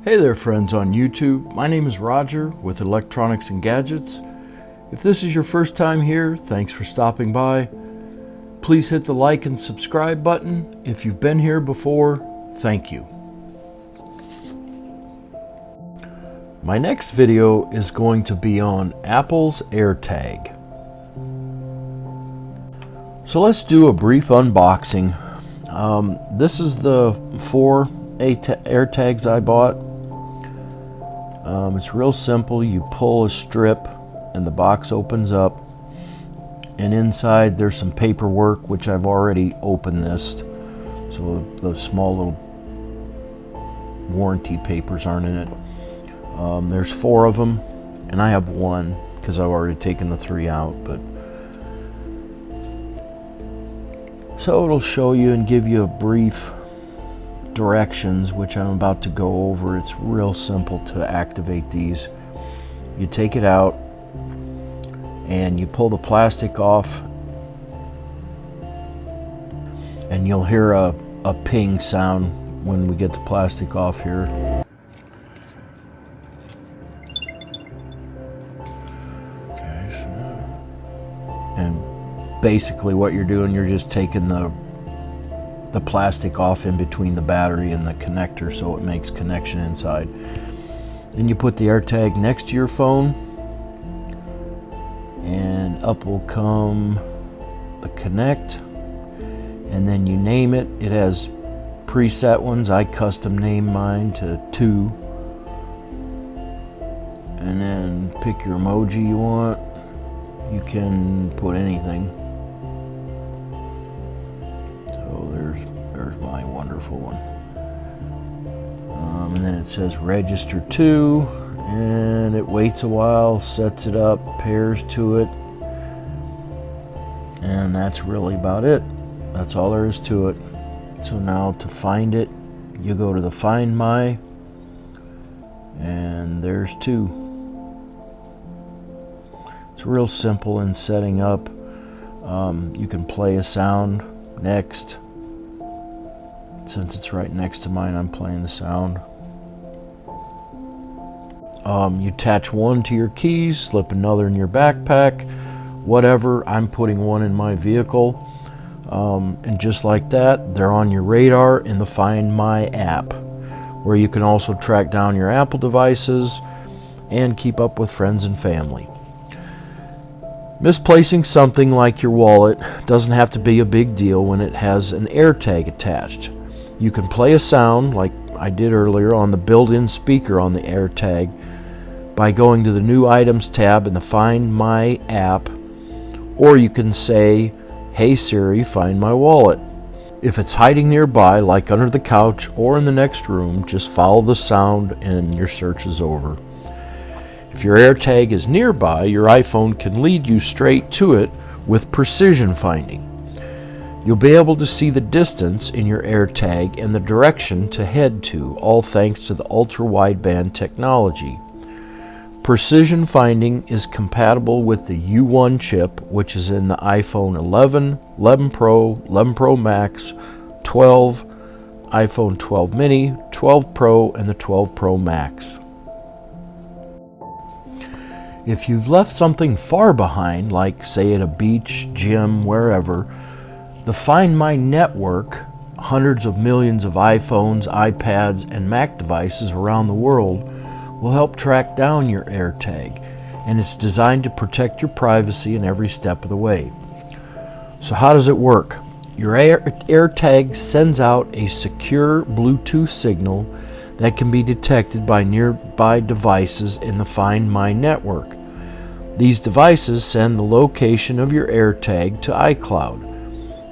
Hey there friends on YouTube, my name is Roger with Electronics and Gadgets. If this is your first time here, thanks for stopping by. Please hit the like and subscribe button. If you've been here before, thank you. My next video is going to be on Apple's AirTag. So let's do a brief unboxing. This is the 4 AirTags I bought. It's real simple. You pull a strip and the box opens up, and inside there's some paperwork, which I've already opened this, so the small little warranty papers aren't in it. There's 4 of them, and I have 1 because I've already taken the 3 out. But so it'll show you and give you a brief directions, which I'm about to go over. It's real simple to activate these. You take it out and you pull the plastic off, and you'll hear a ping sound when we get the plastic off here. Okay, and basically what you're doing, you're just taking the plastic off in between the battery and the connector, so it makes connection inside. Then you put the AirTag next to your phone, and up will come the connect, and then you name it. It has preset ones. I custom name mine to 2, and then pick your emoji you want. You can put anything. There's my wonderful one. And then it says register to, and it waits a while, sets it up, pairs to it, and that's really about it. That's all there is to it. So now to find it, you go to the Find My, and there's 2. It's real simple in setting up. You can play a sound next. Since it's right next to mine, I'm playing the sound. You attach one to your keys, slip another in your backpack, whatever. I'm putting one in my vehicle. And just like that, they're on your radar in the Find My app, where you can also track down your Apple devices and keep up with friends and family. Misplacing something like your wallet doesn't have to be a big deal when it has an AirTag attached. You can play a sound like I did earlier on the built-in speaker on the AirTag by going to the New Items tab in the Find My app, or you can say, "Hey Siri, find my wallet." If it's hiding nearby, like under the couch or in the next room, just follow the sound and your search is over. If your AirTag is nearby, your iPhone can lead you straight to it with precision finding. You'll be able to see the distance in your AirTag and the direction to head to, all thanks to the ultra-wideband technology. Precision finding is compatible with the U1 chip, which is in the iPhone 11, 11 Pro, 11 Pro Max, 12, iPhone 12 mini, 12 Pro, and the 12 Pro Max. If you've left something far behind, like say at a beach, gym, wherever, the Find My network, hundreds of millions of iPhones, iPads, and Mac devices around the world, will help track down your AirTag, and it's designed to protect your privacy in every step of the way. So how does it work? Your AirTag sends out a secure Bluetooth signal that can be detected by nearby devices in the Find My network. These devices send the location of your AirTag to iCloud.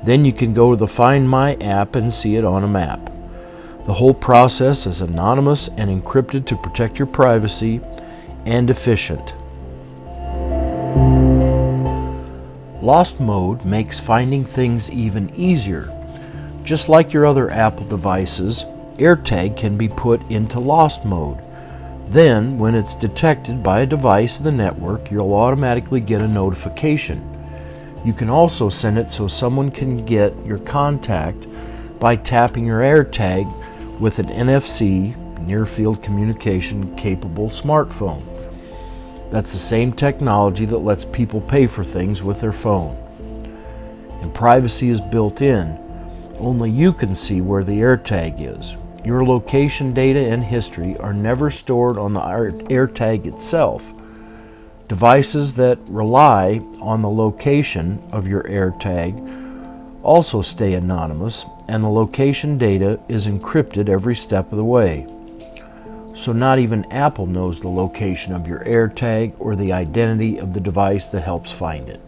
Then you can go to the Find My app and see it on a map. The whole process is anonymous and encrypted to protect your privacy, and efficient. Lost mode makes finding things even easier. Just like your other Apple devices, AirTag can be put into lost mode. Then, when it's detected by a device in the network, you'll automatically get a notification. You can also send it so someone can get your contact by tapping your AirTag with an NFC near-field communication capable smartphone. That's the same technology that lets people pay for things with their phone. And privacy is built in. Only you can see where the AirTag is. Your location data and history are never stored on the AirTag itself. Devices that rely on the location of your AirTag also stay anonymous, and the location data is encrypted every step of the way. So not even Apple knows the location of your AirTag or the identity of the device that helps find it.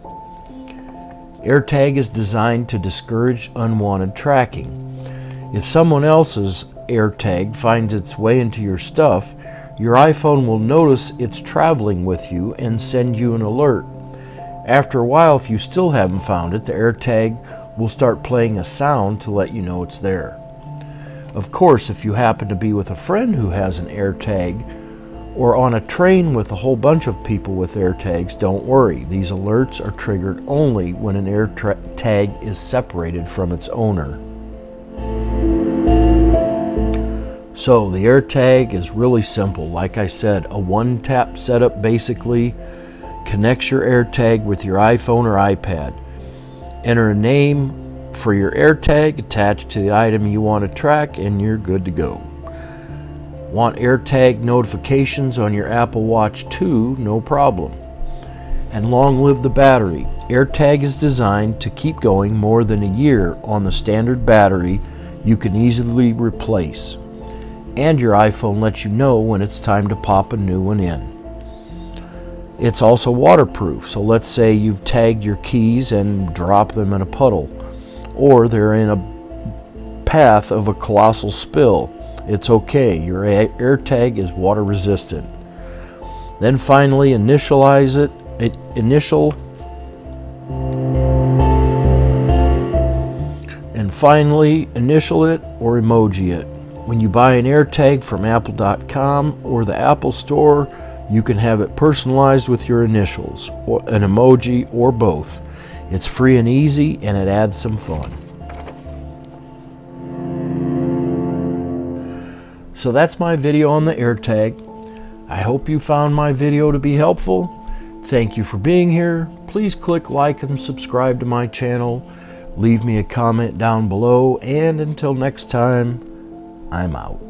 AirTag is designed to discourage unwanted tracking. If someone else's AirTag finds its way into your stuff, your iPhone will notice it's traveling with you and send you an alert. After a while, if you still haven't found it, the AirTag will start playing a sound to let you know it's there. Of course, if you happen to be with a friend who has an AirTag or on a train with a whole bunch of people with AirTags, don't worry. These alerts are triggered only when an AirTag is separated from its owner. So the AirTag is really simple. Like I said, a one-tap setup basically connects your AirTag with your iPhone or iPad. Enter a name for your AirTag attached to the item you want to track, and you're good to go. Want AirTag notifications on your Apple Watch too? No problem. And long live the battery. AirTag is designed to keep going more than a year on the standard battery you can easily replace. And your iPhone lets you know when it's time to pop a new one in. It's also waterproof, so let's say you've tagged your keys and dropped them in a puddle, or they're in a path of a colossal spill. It's okay, your AirTag is water resistant. Then finally initial it or emoji it. When you buy an AirTag from apple.com or the Apple Store, you can have it personalized with your initials, or an emoji, or both. It's free and easy, and it adds some fun. So that's my video on the AirTag. I hope you found my video to be helpful. Thank you for being here. Please click like and subscribe to my channel. Leave me a comment down below, and until next time, I'm out.